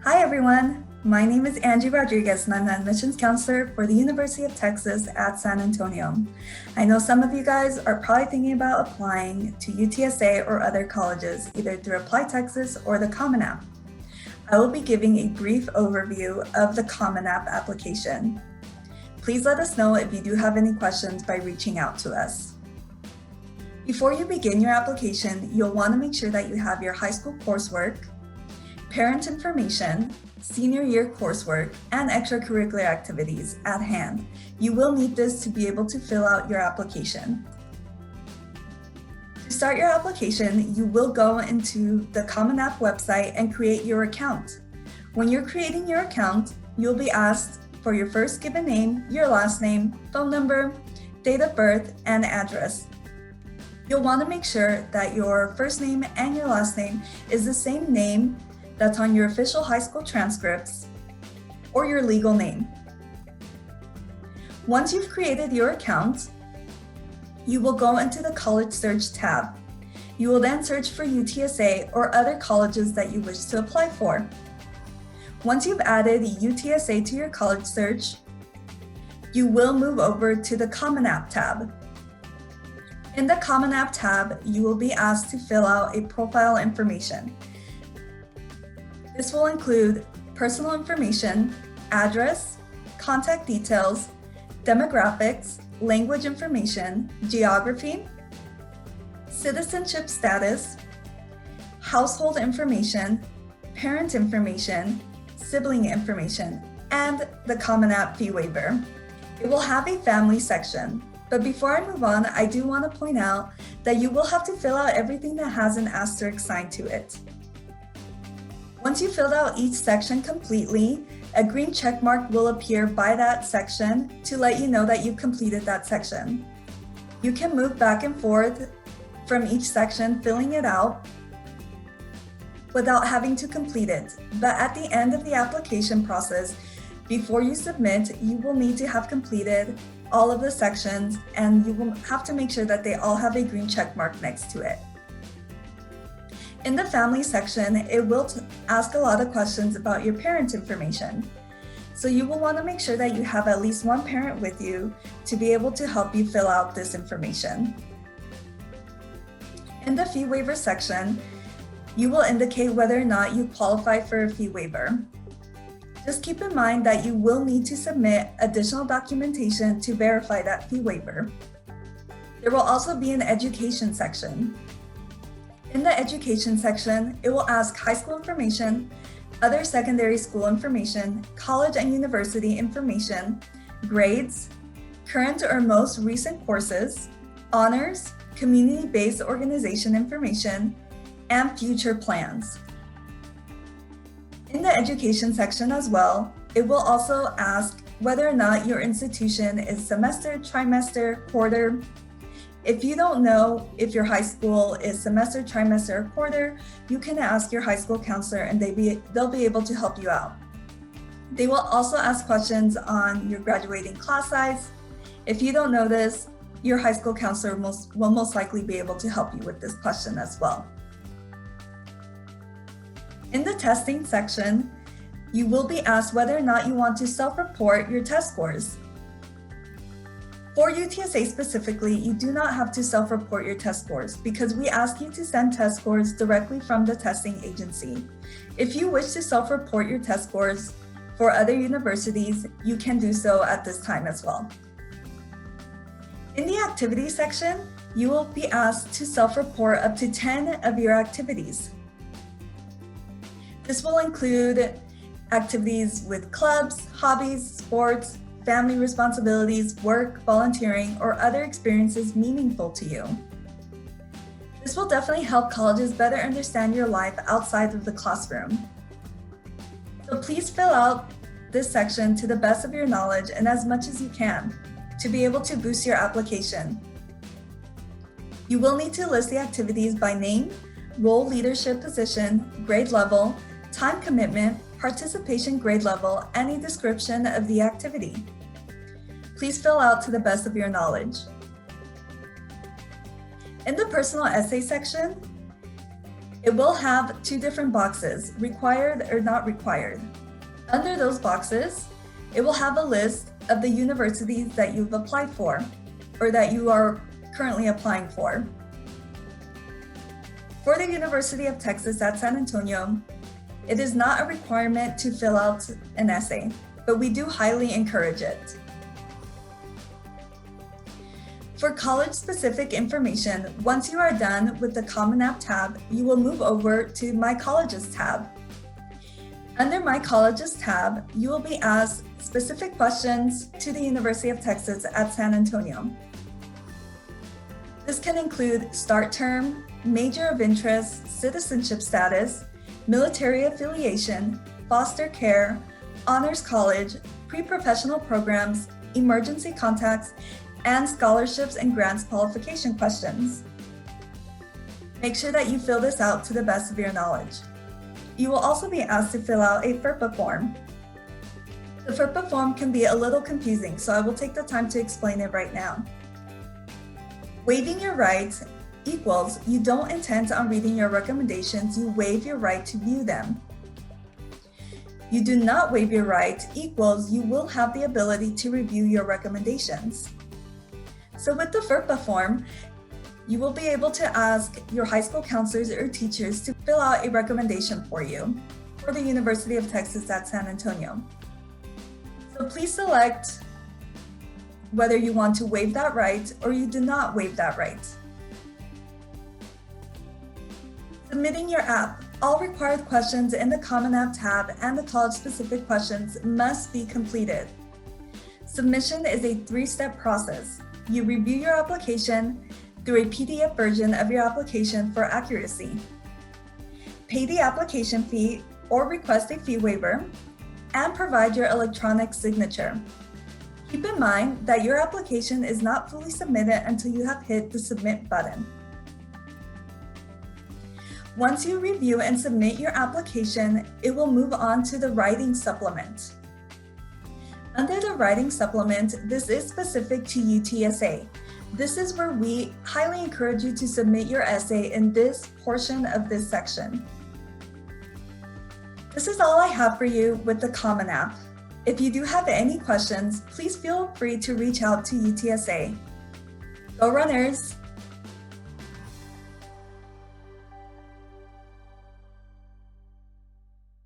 Hi everyone, my name is Angie Rodriguez and I'm the admissions counselor for the University of Texas at San Antonio. I know some of you guys are probably thinking about applying to UTSA or other colleges, either through Apply Texas or the Common App. I will be giving a brief overview of the Common App application. Please let us know if you do have any questions by reaching out to us. Before you begin your application, you'll want to make sure that you have your high school coursework, parent information, senior year coursework, and extracurricular activities at hand. You will need this to be able to fill out your application. To start your application, you will go into the Common App website and create your account. When you're creating your account, you'll be asked for your first given name, your last name, phone number, date of birth, and address. You'll want to make sure that your first name and your last name is the same name that's on your official high school transcripts or your legal name. Once you've created your account, you will go into the College Search tab. You will then search for UTSA or other colleges that you wish to apply for. Once you've added UTSA to your college search, you will move over to the Common App tab. In the Common App tab, you will be asked to fill out a profile information. This will include personal information, address, contact details, demographics, language information, geography, citizenship status, household information, parent information, sibling information, and the Common App fee waiver. It will have a family section, but before I move on, I do want to point out that you will have to fill out everything that has an asterisk sign to it. Once you filled out each section completely, a green check mark will appear by that section to let you know that you've completed that section. You can move back and forth from each section, filling it out without having to complete it. But at the end of the application process, before you submit, you will need to have completed all of the sections and you will have to make sure that they all have a green check mark next to it. In the family section, it will ask a lot of questions about your parent information. So you will want to make sure that you have at least one parent with you to be able to help you fill out this information. In the fee waiver section, you will indicate whether or not you qualify for a fee waiver. Just keep in mind that you will need to submit additional documentation to verify that fee waiver. There will also be an education section. In the education section, it will ask high school information, other secondary school information, college and university information, grades, current or most recent courses, honors, community-based organization information, and future plans. In the education section as well, it will also ask whether or not your institution is semester, trimester, quarter. If you don't know if your high school is semester, trimester, or quarter, you can ask your high school counselor and they'll be able to help you out. They will also ask questions on your graduating class size. If you don't know this, your high school counselor will most likely be able to help you with this question as well. In the testing section, you will be asked whether or not you want to self-report your test scores. For UTSA specifically, you do not have to self-report your test scores because we ask you to send test scores directly from the testing agency. If you wish to self-report your test scores for other universities, you can do so at this time as well. In the activity section, you will be asked to self-report up to 10 of your activities. This will include activities with clubs, hobbies, sports, family responsibilities, work, volunteering, or other experiences meaningful to you. This will definitely help colleges better understand your life outside of the classroom. So please fill out this section to the best of your knowledge and as much as you can to be able to boost your application. You will need to list the activities by name, role leadership position, grade level, time commitment, participation grade level, and a description of the activity. Please fill out to the best of your knowledge. In the personal essay section, It will have two different boxes, required or not required. Under those boxes, it will have a list of the universities that you've applied for or that you are currently applying for. For the University of Texas at San Antonio, it is not a requirement to fill out an essay, but we do highly encourage it. For college-specific information, once you are done with the Common App tab, you will move over to My Colleges tab. Under My Colleges tab, you will be asked specific questions to the University of Texas at San Antonio. This can include start term, major of interest, citizenship status, military affiliation, foster care, honors college, pre-professional programs, emergency contacts, and scholarships and grants qualification questions. Make sure that you fill this out to the best of your knowledge. You will also be asked to fill out a FERPA form. The FERPA form can be a little confusing, so I will take the time to explain it right now. Waiving your rights equals you don't intend on reading your recommendations, you waive your right to view them. You do not waive your right equals you will have the ability to review your recommendations. So with the FERPA form, you will be able to ask your high school counselors or teachers to fill out a recommendation for you for the University of Texas at San Antonio. So please select whether you want to waive that right or you do not waive that right. Submitting your app. All required questions in the Common App tab and the college-specific questions must be completed. Submission is a three-step process. You review your application through a PDF version of your application for accuracy. Pay the application fee or request a fee waiver, and provide your electronic signature. Keep in mind that your application is not fully submitted until you have hit the submit button. Once you review and submit your application, it will move on to the writing supplement. Under the writing supplement, this is specific to UTSA. This is where we highly encourage you to submit your essay in this portion of this section. This is all I have for you with the Common App. If you do have any questions, please feel free to reach out to UTSA. Go Runners!